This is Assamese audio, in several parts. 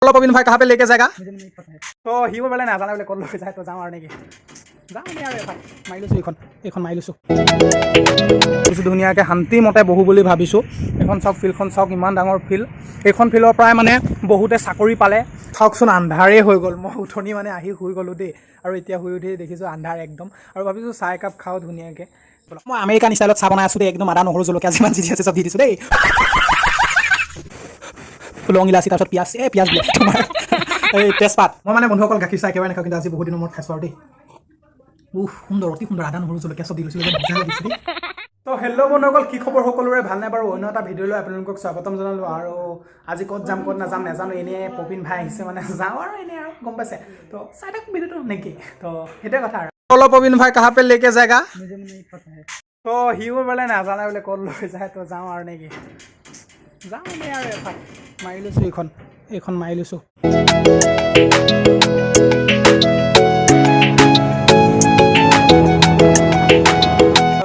बोलो पविन भाई कहाँ पे लेके जाएगा मुझे नहीं पता है तो ही बोले नाजाना बोले कल जाए तो जाऊँ और नहीं যাওঁ এনে আৰু এফাল মাৰি লৈছোঁ এইখন মাৰি লৈছোঁ কিছু ধুনীয়াকৈ শান্তিমতে বহোঁ বুলি ভাবিছোঁ এখন চাওক ফিল্ডখন চাওক ইমান ডাঙৰ ফিল্ড এইখন ফিল্ডৰ পৰাই মানে বহুতে চাকৰি পালে চাওকচোন আন্ধাৰেই হৈ গ'ল মই উঠনি মানে আহি শুই গ'লোঁ দেই আৰু এতিয়া শুই উঠি দেখিছোঁ আন্ধাৰ একদম আৰু ভাবিছোঁ চাহ একাপ খাওঁ ধুনীয়াকৈ মই আমেৰিকান ষ্টাইলত চাহ বনাই আছোঁ দেই একদম আদা নহৰু জলকীয়া যিমান যি আছে চব দি দিছোঁ দেই লং ইলাচি তাৰপিছত পিঁয়াজ পিঁয়াজ বোলে তোমাৰ এই তেজপাত মই মানে বন্ধুসকল গাখীৰ চাহ একেবাৰে নাখাওঁ কিন্তু আজি বহুত দিনৰ মূৰত খাইছোঁ আৰু দেই সুন্দৰ অতি সুন্দৰ আদা নহৰু জলকীয়া চব দি লৈছিলোঁ মজা লাগিছে দেই তো হেল্ল' বন্ধুসকল কি খবৰ সকলোৰে ভালনে বাৰু অন্য এটা ভিডিঅ'লৈ আপোনালোকক স্বাগতম জনালোঁ আৰু আজি ক'ত যাম ক'ত নাযাম নাজানো এনেই পবিন ভাই আহিছে মানে যাওঁ আৰু এনেই আৰু গম পাইছে তো চাই থাকক ভিডিঅ'টো নেকি তো সেইটোৱে কথা আৰু बोलो पविन भाई कहाँ पे लेके जाएगा मुझे नहीं पता है तो ही बोले नाजाना बोले कल লৈ যায় তো যাওঁ আৰু নেকি যাওঁ এনেই আৰু এফাল মাৰি লৈছোঁ এইখন মাৰি লৈছোঁ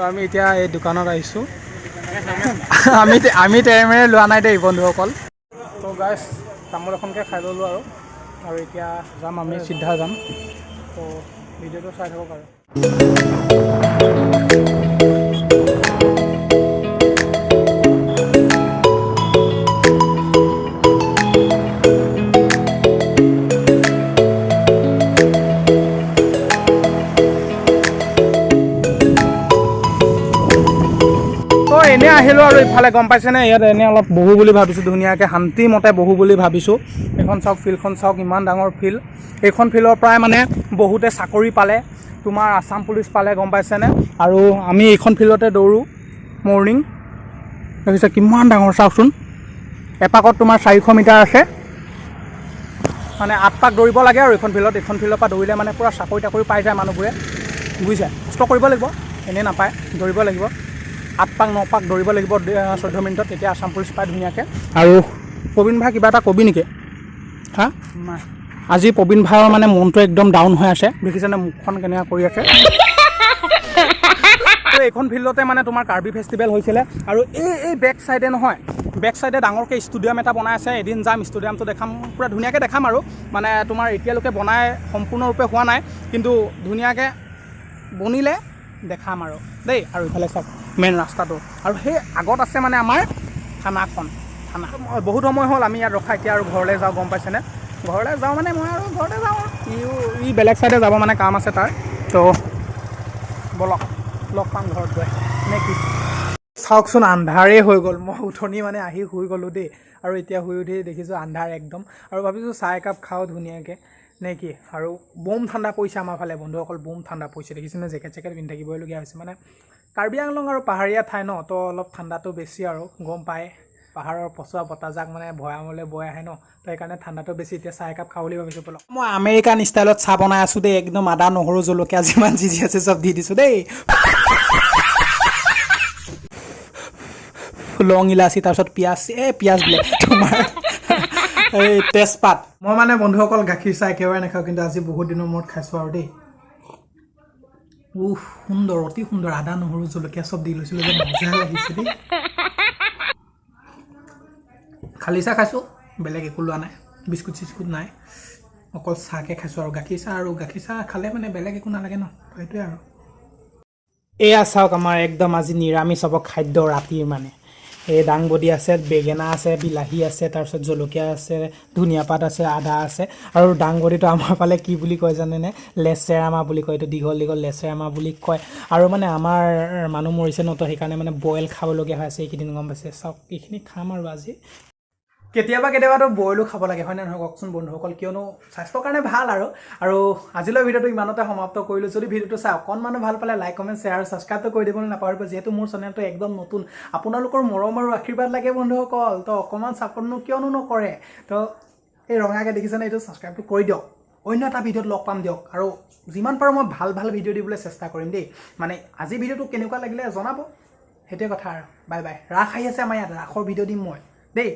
আমি এতিয়া এই দোকানত আহিছোঁ আমি তেৰেমেৰে লোৱা নাই দেই বন্ধুসকল তো গাইছ তামোল এখনকৈ খাই ল'লোঁ আৰু এতিয়া যাম আমি চিধা যাম তো ভিডিঅ'টো চাই থাকক আৰু এনে আহিলোঁ আৰু ইফালে গম পাইছেনে ইয়াত এনে অলপ বহোঁ বুলি ভাবিছোঁ ধুনীয়াকৈ শান্তিমতে বহোঁ বুলি ভাবিছোঁ এইখন চাওক ফিল্ডখন চাওক ইমান ডাঙৰ ফিল্ড এইখন ফিল্ডৰ পৰাই মানে বহুতে চাকৰি পালে তোমাৰ আছাম পুলিচ পালে গম পাইছেনে আৰু আমি এইখন ফিল্ডতে দৌৰোঁ মৰ্ণিং দেখিছে কিমান ডাঙৰ চাওকচোন এপাকত তোমাৰ 400 মিটাৰ আছে মানে 8 পাক দৌৰিব লাগে আৰু এইখন ফিল্ডৰ পৰা দৌৰিলে মানে পূৰা চাকৰি পাই যায় মানুহবোৰে বুজিছে কষ্ট কৰিব লাগিব এনেই নাপায় দৌৰিব লাগিব 8 পাক 9 পাক দৌৰিব লাগিব 14 মিনিটত তেতিয়া আছাম পুলিচ পায় ধুনীয়াকৈ আৰু পবিন ভাই কিবা এটা কবি নেকি হা আজি পবিন ভাইৰ মানে মনটো একদম ডাউন হৈ আছে দেখিছেনে মুখখন কেনেকুৱা কৰি আছে তো এইখন ফিল্ডতে মানে তোমাৰ কাৰ্বি ফেষ্টিভেল হৈছিলে আৰু এই বেক চাইডে নহয় বেক চাইডে ডাঙৰকৈ ষ্টেডিয়াম এটা বনাই আছে এদিন যাম ষ্টেডিয়ামটো দেখাম পূৰা ধুনীয়াকৈ দেখাম আৰু মানে তোমাৰ এতিয়ালৈকে বনাই সম্পূৰ্ণৰূপে হোৱা নাই কিন্তু ধুনীয়াকৈ বনিলে দেখাম আৰু দেই আৰু ইফালে চাওক মেইন ৰাস্তাটো আৰু সেই আগত আছে মানে আমাৰ থানা বহুত সময় হ'ল আমি ইয়াত ৰখা এতিয়া আৰু ঘৰলৈ যাওঁ গম পাইছেনে ঘৰলৈ যাওঁ মানে মই আৰু ঘৰতে যাওঁ ই বেলেগ চাইডে যাব মানে কাম আছে তাৰ তো বলক লগ পাম ঘৰত গৈ নে কি চাওকচোন আন্ধাৰেই হৈ গ'ল মই উঠনি মানে আহি শুই গ'লোঁ দেই আৰু এতিয়া শুই উঠি দেখিছোঁ আন্ধাৰ একদম আৰু ভাবিছোঁ চাহ একাপ খাওঁ ধুনীয়াকৈ নে কি আৰু বম ঠাণ্ডা পৰিছে আমাৰ ফালে বন্ধুসকল বম ঠাণ্ডা পৰিছে দেখিছেনে জেকেট পিন্ধি থাকিবলগীয়া হৈছে মানে কাৰ্বি আংলং আৰু পাহাৰীয়া ঠাই ন তো অলপ ঠাণ্ডাটো বেছি আৰু গম পায় পাহাৰৰ পচোৱা বতাহজাক মানে ভৈয়ামলৈ বৈ আহে ন তো সেইকাৰণে ঠাণ্ডাটো বেছি এতিয়া চাহ একাপ খাওঁ বুলি ভাবিছোঁ বলক মই আমেৰিকান ষ্টাইলত চাহ বনাই আছোঁ দেই একদম আদা নহৰু জলকীয়া যিমান যি আছে চব দি দিছোঁ দেই লং ইলাচি তাৰপিছত পিঁয়াজ বোলে তোমাৰ এই তেজপাত মই মানে বন্ধুসকল গাখীৰ চাহ একেবাৰে নাখাওঁ কিন্তু আজি বহুত দিনৰ মূৰত খাইছোঁ আৰু দেই সুন্দৰ অতি সুন্দৰ আদা নহৰু জলকীয়া চব দি লৈছিলোঁ যে মজা লাগিছে দেই খালী চাহ খাইছোঁ বেলেগ একো লোৱা নাই বিস্কুট চিস্কুট নাই অকল চাহকৈ খাইছোঁ আৰু গাখীৰ চাহ খালে মানে বেলেগ একো নালাগে ন সেইটোৱে আৰু এয়া চাওক আমাৰ একদম আজি নিৰামিষ হ'ব খাদ্য ৰাতিৰ মানে এই দাংবডি আছে বেঙেনা আছে বিলাহী আছে তাৰপিছত জলকীয়া আছে ধনিয়া পাত আছে আদা আছে আৰু দাংবডিটো আমাৰ ফালে কি বুলি কয় জানেনে লেচেৰামা বুলি কয় এইটো দীঘল লেচেৰামা বুলি কয় আৰু মানে আমাৰ মানুহ মৰিছে ন তো সেইকাৰণে মানে বইল খাবলগীয়া হৈ আছে এইকেইদিন গম পাইছে চাওক এইখিনি খাম আৰু আজি কেতিয়াবাতো বইলো খাব লাগে হয় নে নহয় কওকচোন বন্ধুসকল কিয়নো স্বাস্থ্যৰ কাৰণে ভাল আৰু আজিলৈ ভিডিঅ'টো ইমানতে সমাপ্ত কৰিলোঁ যদি ভিডিঅ'টো চাই অকণমানো ভাল পালে লাইক কমেণ্ট শ্বেয়াৰ আৰু ছাবস্ক্ৰাইবটো কৰি দিবলৈ নাপাহৰিব যিহেতু মোৰ চেনেলটো একদম নতুন আপোনালোকৰ মৰম আৰু আশীৰ্বাদ লাগে বন্ধুসকল তো অকণমান ছাপোৰ্টনো কিয়নো নকৰে তো এই ৰঙাকৈ দেখিছেনে এইটো ছাবস্ক্ৰাইবটো কৰি দিয়ক অন্য এটা ভিডিঅ'ত লগ পাম দিয়ক আৰু যিমান পাৰোঁ মই ভাল ভিডিঅ' দিবলৈ চেষ্টা কৰিম দেই মানে আজি ভিডিঅ'টো কেনেকুৱা লাগিলে জনাব সেইটোৱে কথা আৰু বাই ৰাস আহি আছে আমাৰ ইয়াত ৰাসৰ ভিডিঅ' দিম মই দেই